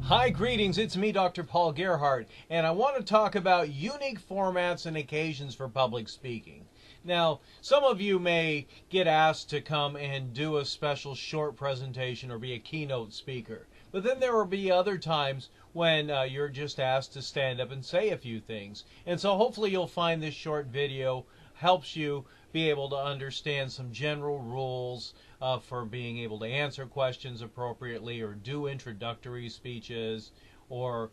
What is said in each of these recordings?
Hi, greetings. It's me, Dr. Paul Gerhardt, and I want to talk about unique formats and occasions for public speaking. Now, some of you may get asked to come and do a special short presentation or be a keynote speaker, but then there will be other times when you're just asked to stand up and say a few things. And so hopefully you'll find this short video helps you be able to understand some general rules for being able to answer questions appropriately or do introductory speeches or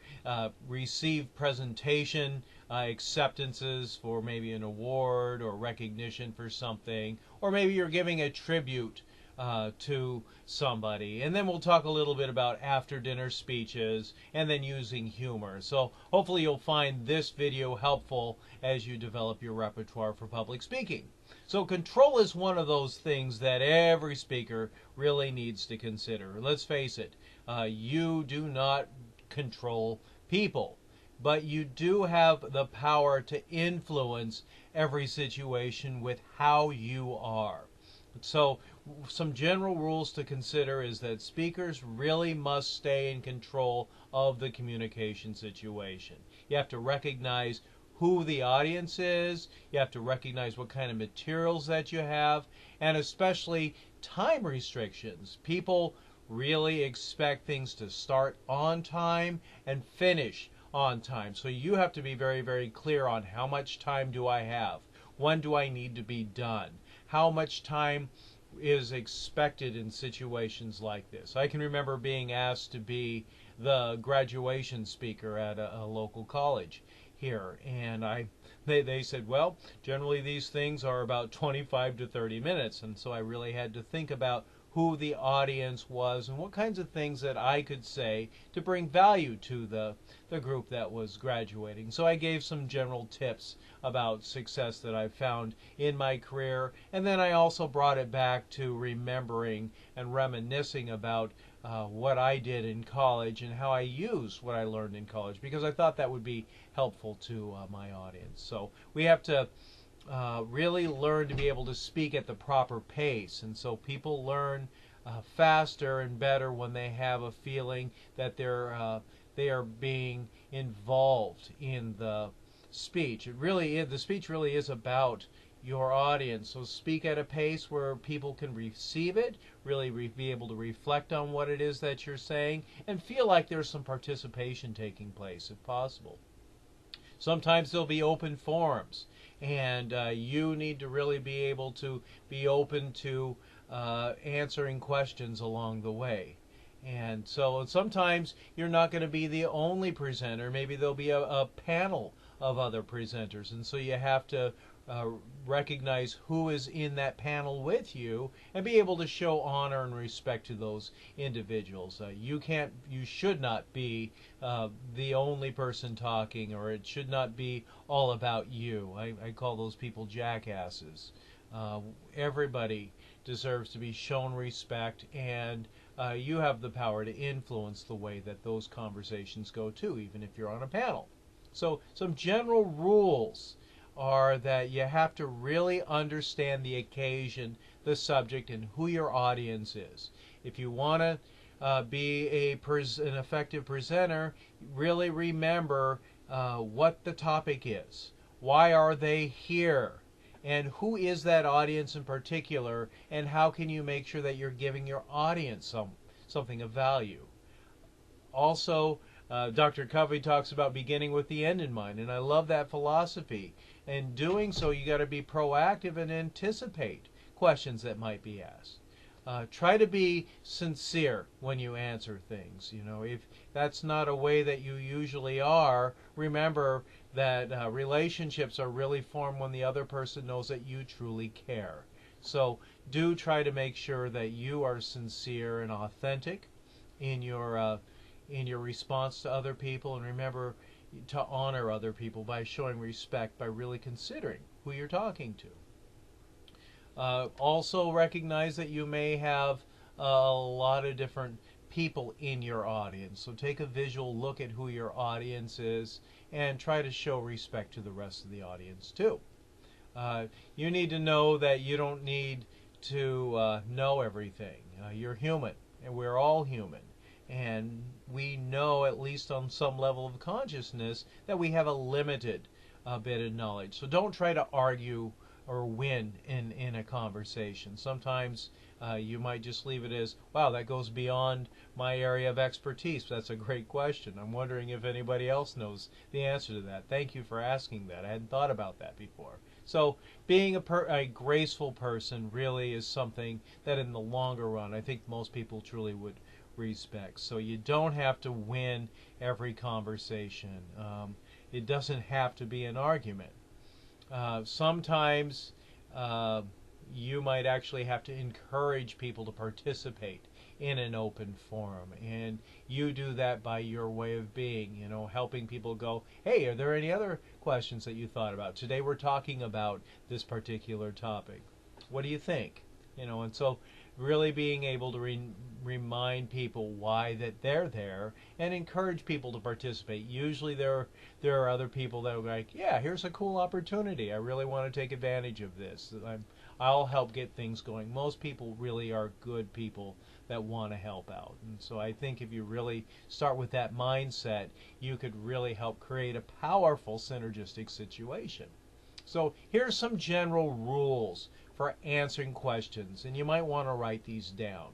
receive presentation acceptances for maybe an award or recognition for something, or maybe you're giving a tribute to somebody. And then we'll talk a little bit about after dinner speeches and then using humor. So hopefully you'll find this video helpful as you develop your repertoire for public speaking. So control is one of those things that every speaker really needs to consider. Let's face it, you do not control people, but you do have the power to influence every situation with how you are. So some general rules to consider is that speakers really must stay in control of the communication situation. You have to recognize who the audience is, you have to recognize what kind of materials that you have, and especially time restrictions. People really expect things to start on time and finish on time. So you have to be very, very clear on how much time do I have? When do I need to be done? How much time is expected in situations like this? I can remember being asked to be the graduation speaker at a local college here, and they said, well, generally these things are about 25 to 30 minutes, and so I really had to think about who the audience was and what kinds of things that I could say to bring value to the group that was graduating. So I gave some general tips about success that I've found in my career, and then I also brought it back to remembering and reminiscing about what I did in college and how I used what I learned in college, because I thought that would be helpful to my audience. So we have to really learn to be able to speak at the proper pace, and so people learn faster and better when they have a feeling that they are being involved in the speech. The speech really is about your audience. So speak at a pace where people can receive it, really be able to reflect on what it is that you're saying, and feel like there's some participation taking place if possible. Sometimes there'll be open forums, and you need to really be able to be open to answering questions along the way. And so sometimes you're not going to be the only presenter. Maybe there'll be a panel of other presenters, and so you have to recognize who is in that panel with you and be able to show honor and respect to those individuals. You should not be the only person talking, or it should not be all about you. I call those people jackasses. Everybody deserves to be shown respect, and you have the power to influence the way that those conversations go too, even if you're on a panel. So some general rules are that you have to really understand the occasion, the subject, and who your audience is. If you want to be an effective presenter, really remember what the topic is. Why are they here? And who is that audience in particular? And how can you make sure that you're giving your audience something of value? Also, Dr. Covey talks about beginning with the end in mind, and I love that philosophy. In doing so, you got to be proactive and anticipate questions that might be asked. Try to be sincere when you answer things. You know, if that's not a way that you usually are, remember that relationships are really formed when the other person knows that you truly care. So do try to make sure that you are sincere and authentic in your response to other people, and remember to honor other people by showing respect, by really considering who you're talking to. Also recognize that you may have a lot of different people in your audience, so take a visual look at who your audience is and try to show respect to the rest of the audience too. You need to know that you don't need to know everything. You're human, and we're all human. And we know, at least on some level of consciousness, that we have a limited bit of knowledge. So don't try to argue or win in a conversation. Sometimes you might just leave it as, wow, that goes beyond my area of expertise. That's a great question. I'm wondering if anybody else knows the answer to that. Thank you for asking that. I hadn't thought about that before. So being a graceful person really is something that in the longer run, I think most people truly would respect. So you don't have to win every conversation. It doesn't have to be an argument. Sometimes you might actually have to encourage people to participate in an open forum, and you do that by your way of being, helping people go, hey, are there any other questions that you thought about? Today we're talking about this particular topic. What do you think? And so really being able to remind people why that they're there and encourage people to participate. Usually there are other people that are like, yeah, here's a cool opportunity. I really want to take advantage of this. I'll help get things going. Most people really are good people that want to help out. And so I think if you really start with that mindset, you could really help create a powerful synergistic situation. So here's some general rules for answering questions, and you might want to write these down.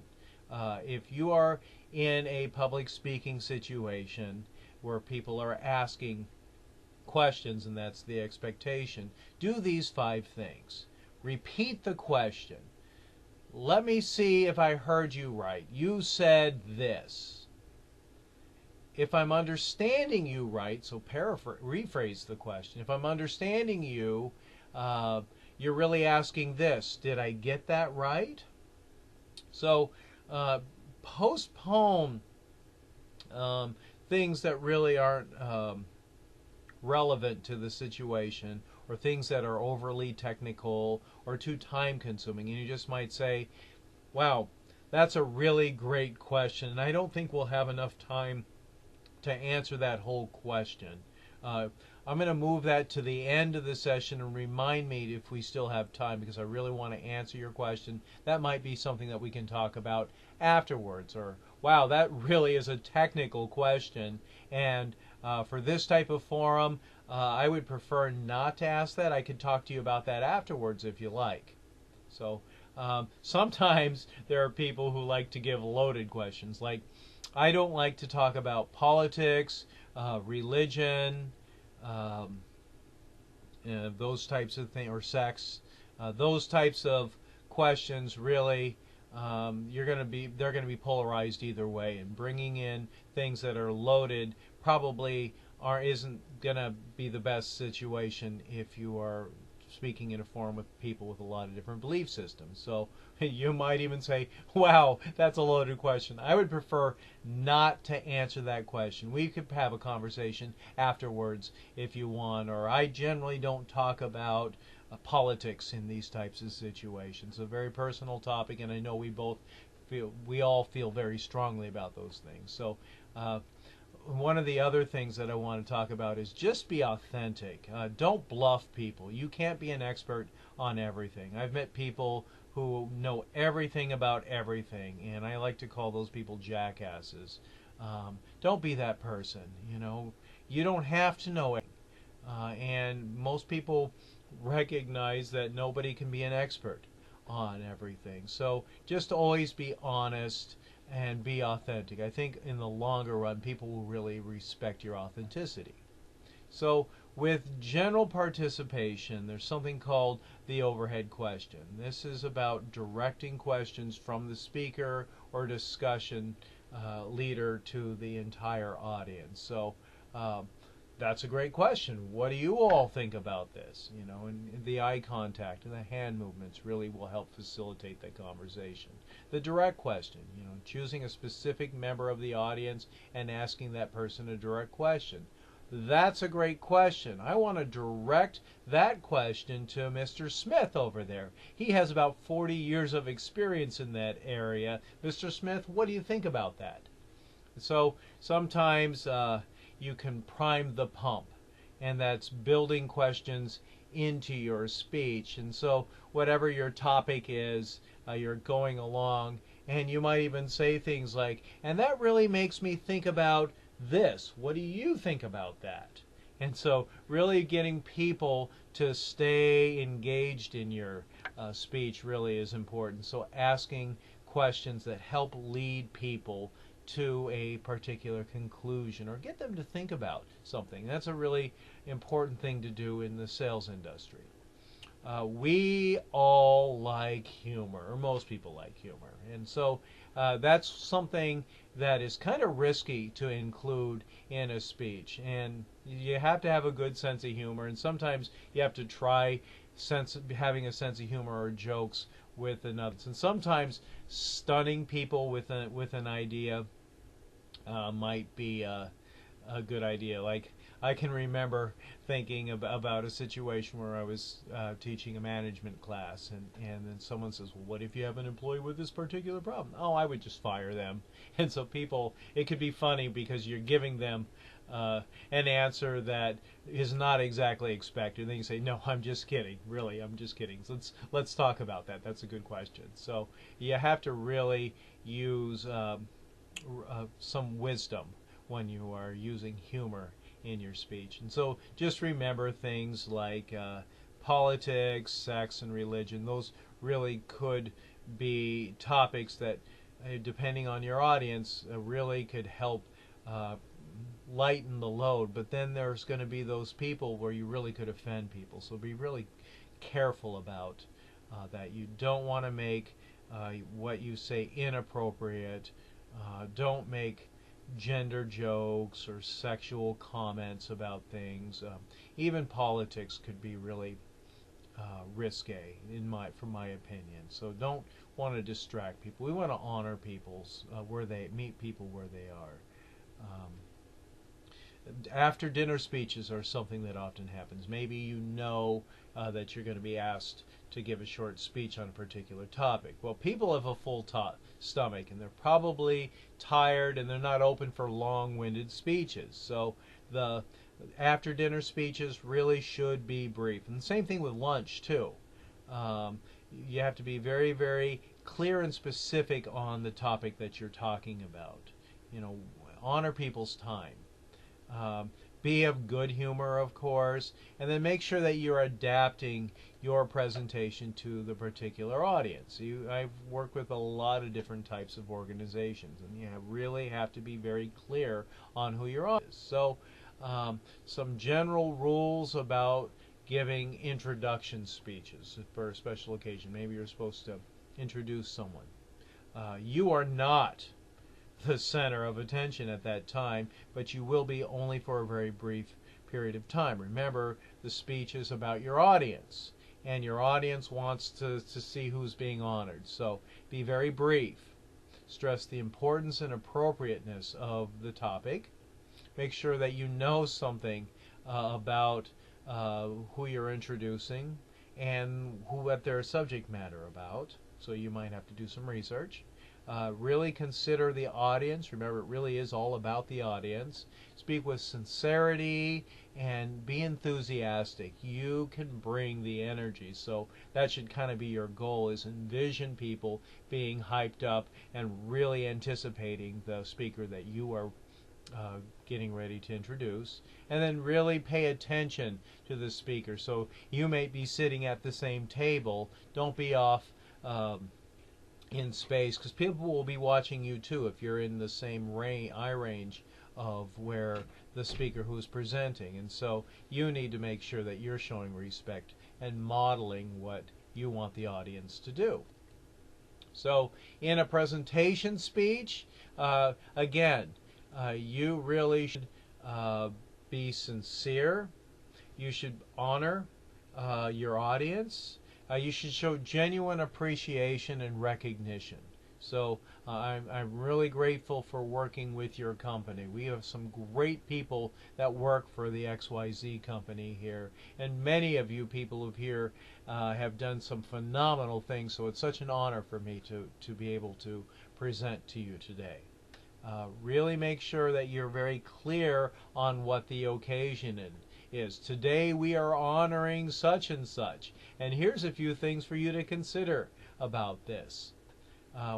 If you are in a public speaking situation where people are asking questions, and that's the expectation, do these 5 things. Repeat the question. Let me see if I heard you right. You said this. If I'm understanding you right, so rephrase the question. If I'm understanding you, you're really asking this. Did I get that right? So postpone things that really aren't relevant to the situation, or things that are overly technical or too time consuming. And you just might say, wow, that's a really great question, and I don't think we'll have enough time to answer that whole question. I'm going to move that to the end of the session and remind me if we still have time, because I really want to answer your question. That might be something that we can talk about afterwards. Or, wow, that really is a technical question, and for this type of forum, I would prefer not to ask that. I could talk to you about that afterwards if you like. So sometimes there are people who like to give loaded questions, like, I don't like to talk about politics, religion, those types of things, or sex. Those types of questions really, they're going to be polarized either way, and bringing in things that are loaded probably isn't going to be the best situation if you are speaking in a forum with people with a lot of different belief systems. So you might even say, wow, that's a loaded question. I would prefer not to answer that question. We could have a conversation afterwards if you want, or I generally don't talk about politics in these types of situations. A very personal topic, and I know we all feel very strongly about those things. So one of the other things that I want to talk about is just be authentic. Don't bluff people. You can't be an expert on everything. I've met people who know everything about everything, and I like to call those people jackasses. Don't be that person. You don't have to know it. And most people recognize that nobody can be an expert on everything. So just always be honest and be authentic. I think in the longer run, people will really respect your authenticity. So with general participation, there's something called the overhead question. This is about directing questions from the speaker or discussion leader to the entire audience. So that's a great question. What do you all think about this? And the eye contact and the hand movements really will help facilitate that conversation. The direct question, choosing a specific member of the audience and asking that person a direct question. That's a great question. I want to direct that question to Mr. Smith over there. He has about 40 years of experience in that area. Mr. Smith, what do you think about that? So sometimes you can prime the pump, and that's building questions into your speech. And so whatever your topic is, you're going along, And you might even say things like, and that really makes me think about this. What do you think about that? And so really getting people to stay engaged in your speech really is important. So asking questions that help lead people to a particular conclusion or get them to think about something. That's a really important thing to do in the sales industry. We all like humor, or most people like humor. And so that's something that is kind of risky to include in a speech. And you have to have a good sense of humor, and sometimes you have to try having a sense of humor or jokes with another. And sometimes stunning people with an idea might be a good idea. Like I can remember thinking about a situation where I was teaching a management class, and then someone says, well, what if you have an employee with this particular problem? Oh, I would just fire them. And so people, it could be funny because you're giving them an answer that is not exactly expected. And then you say, no, I'm just kidding. Really, I'm just kidding. So let's talk about that. That's a good question. So you have to really use some wisdom when you are using humor in your speech. And so just remember things like politics, sex, and religion. Those really could be topics that, depending on your audience, really could help lighten the load. But then there's going to be those people where you really could offend people. So be really careful about that. You don't want to make what you say inappropriate. Don't make gender jokes or sexual comments about things. Even politics could be really risque, from my opinion. So don't want to distract people. We want to honor people's meet people where they are. After dinner speeches are something that often happens. Maybe you know that you're going to be asked to give a short speech on a particular topic. Well, people have a full stomach, and they're probably tired, and they're not open for long-winded speeches. So the after dinner speeches really should be brief. And the same thing with lunch too. You have to be very, very clear and specific on the topic that you're talking about. Honor people's time. Be of good humor, of course, and then make sure that you're adapting your presentation to the particular audience. I've worked with a lot of different types of organizations, and you really have to be very clear on who your audience is. So some general rules about giving introduction speeches for a special occasion. Maybe you're supposed to introduce someone. You are not the center of attention at that time, but you will be only for a very brief period of time. Remember, the speech is about your audience, and your audience wants to see who's being honored. So be very brief. Stress the importance and appropriateness of the topic. Make sure that you know something about who you're introducing and what their subject matter about. So you might have to do some research. Really consider the audience. Remember, it really is all about the audience. Speak with sincerity and be enthusiastic. You can bring the energy. So that should kind of be your goal, is envision people being hyped up and really anticipating the speaker that you are getting ready to introduce. And then really pay attention to the speaker. So you may be sitting at the same table. Don't be off in space, because people will be watching you too if you're in the same eye range of where the speaker who's presenting. And so you need to make sure that you're showing respect and modeling what you want the audience to do. So in a presentation speech, again, you really should be sincere. You should honor your audience. You should show genuine appreciation and recognition. So I'm really grateful for working with your company. We have some great people that work for the XYZ company here, and many of you people who here have done some phenomenal things, so it's such an honor for me to be able to present to you today. Really make sure that you're very clear on what the occasion is. Today we are honoring such and such, and here's a few things for you to consider about this.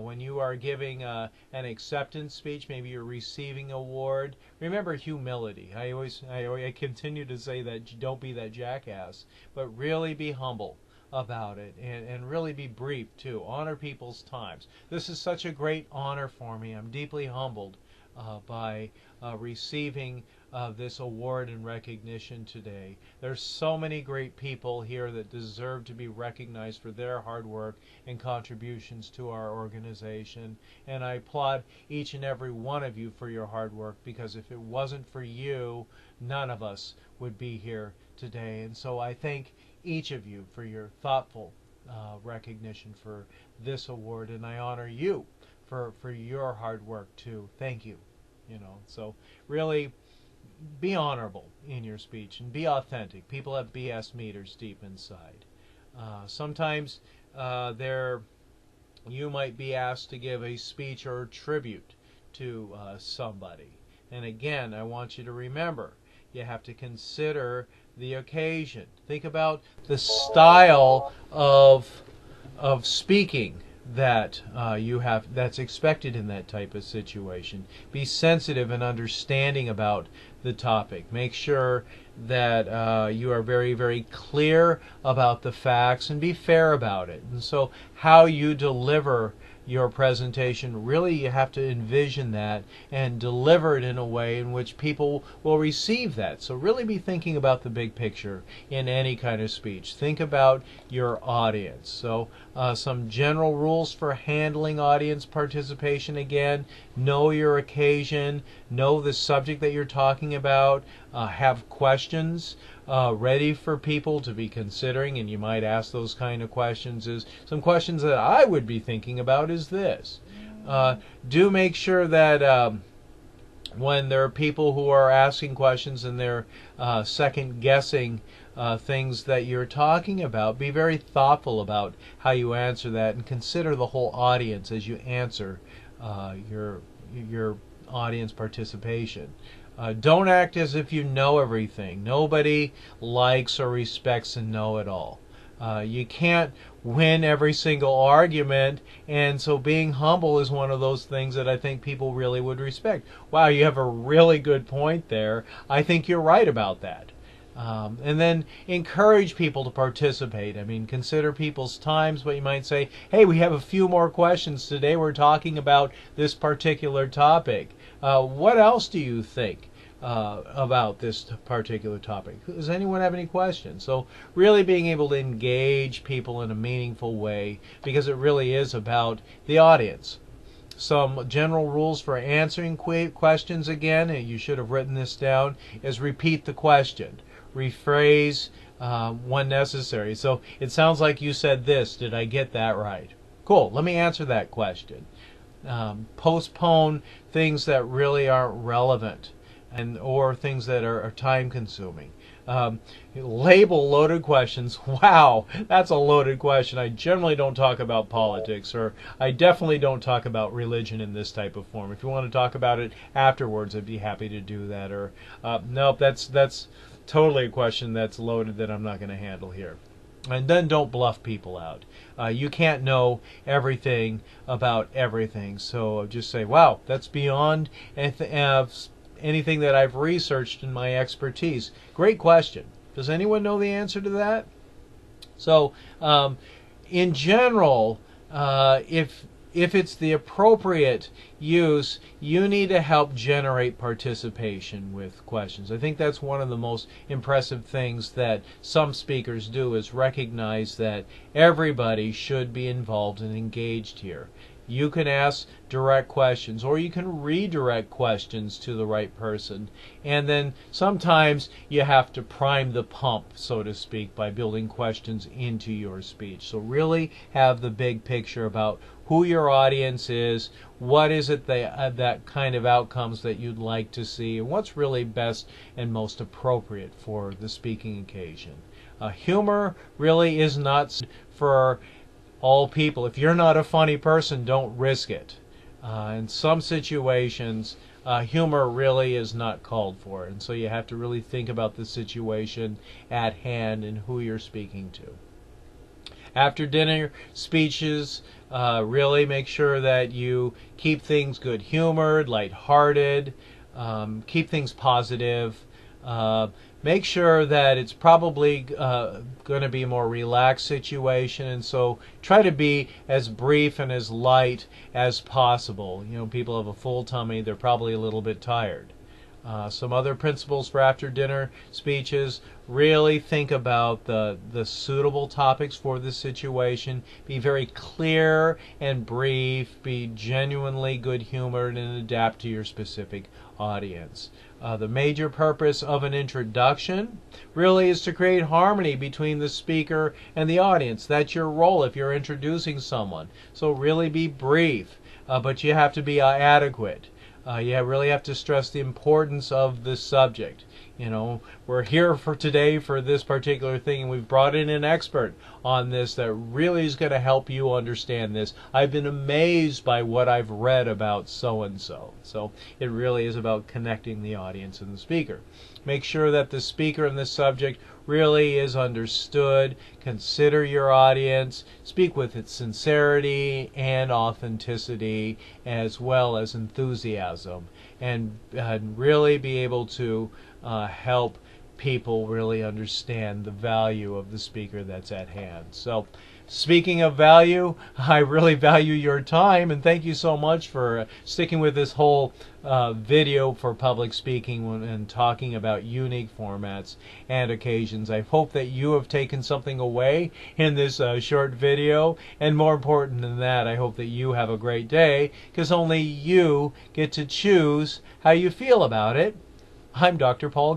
When you are giving an acceptance speech, maybe you're receiving an award, remember humility. I continue to say that don't be that jackass, but really be humble about it, and really be brief too. Honor people's times. This is such a great honor for me. I'm deeply humbled by receiving this award and recognition today. There's so many great people here that deserve to be recognized for their hard work and contributions to our organization. And I applaud each and every one of you for your hard work, because if it wasn't for you, none of us would be here today. And so I thank each of you for your thoughtful recognition for this award, and I honor you for your hard work too. Thank you. So really be honorable in your speech and be authentic. People have BS meters deep inside. Sometimes you might be asked to give a speech or a tribute to somebody. And again, I want you to remember, you have to consider the occasion. Think about the style of speaking that you have, that's expected in that type of situation. Be sensitive and understanding about the topic. Make sure that you are very, very clear about the facts, and be fair about it. And so how you deliver your presentation, really you have to envision that and deliver it in a way in which people will receive that. So really be thinking about the big picture in any kind of speech. Think about your audience. So some general rules for handling audience participation. Again, know your occasion, know the subject that you're talking about, have questions ready for people to be considering, and you might ask those kind of questions. Some questions that I would be thinking about is this. Do make sure that when there are people who are asking questions and they're second guessing things that you're talking about, be very thoughtful about how you answer that, and consider the whole audience as you answer your audience participation. Don't act as if you know everything. Nobody likes or respects a know-it-all. You can't win every single argument, and so being humble is one of those things that I think people really would respect. Wow, you have a really good point there. I think you're right about that. And then encourage people to participate. I mean, consider people's times, but you might say, hey, we have a few more questions today. We're talking about this particular topic. What else do you think about this particular topic? Does anyone have any questions? So really being able to engage people in a meaningful way, because it really is about the audience. Some general rules for answering questions, again, and you should have written this down, is repeat the question. Rephrase when necessary. So it sounds like you said this. Did I get that right? Cool. Let me answer that question. Postpone things that really aren't relevant, or things that are time consuming. Label loaded questions. Wow, that's a loaded question. I generally don't talk about politics, or I definitely don't talk about religion in this type of form. If you want to talk about it afterwards, I'd be happy to do that. Or nope, that's totally a question that's loaded that I'm not going to handle here. And then don't bluff people out. You can't know everything about everything. So just say, wow, that's beyond anything that I've researched in my expertise. Great question. Does anyone know the answer to that? So in general, if it's the appropriate use, you need to help generate participation with questions. I think that's one of the most impressive things that some speakers do, is recognize that everybody should be involved and engaged here. You can ask direct questions, or you can redirect questions to the right person. And then sometimes you have to prime the pump, so to speak, by building questions into your speech. So really have the big picture about who your audience is, what is it that kind of outcomes that you'd like to see, and what's really best and most appropriate for the speaking occasion. Humor really is not for all people. If you're not a funny person, don't risk it. In some situations, humor really is not called for, and so you have to really think about the situation at hand and who you're speaking to. After dinner speeches, really make sure that you keep things good humored, lighthearted, keep things positive. Make sure that it's probably going to be a more relaxed situation, and so try to be as brief and as light as possible. You know, people have a full tummy, they're probably a little bit tired. Some other principles for after dinner speeches: really think about the suitable topics for the situation. Be very clear and brief. Be genuinely good humored and adapt to your specific audience. The major purpose of an introduction really is to create harmony between the speaker and the audience. That's your role if you're introducing someone. So really be brief, but you have to be adequate. You really have to stress the importance of the subject. You know, we're here for today for this particular thing, and we've brought in an expert on this that really is going to help you understand this. I've been amazed by what I've read about so-and-so. So it really is about connecting the audience and the speaker. Make sure that the speaker and the subject really is understood. Consider your audience. Speak with its sincerity and authenticity as well as enthusiasm, and really be able to help people really understand the value of the speaker that's at hand. So, speaking of value, I really value your time, and thank you so much for sticking with this whole video for public speaking and talking about unique formats and occasions. I hope that you have taken something away in this short video, and more important than that, I hope that you have a great day, because only you get to choose how you feel about it. I'm Dr. Paul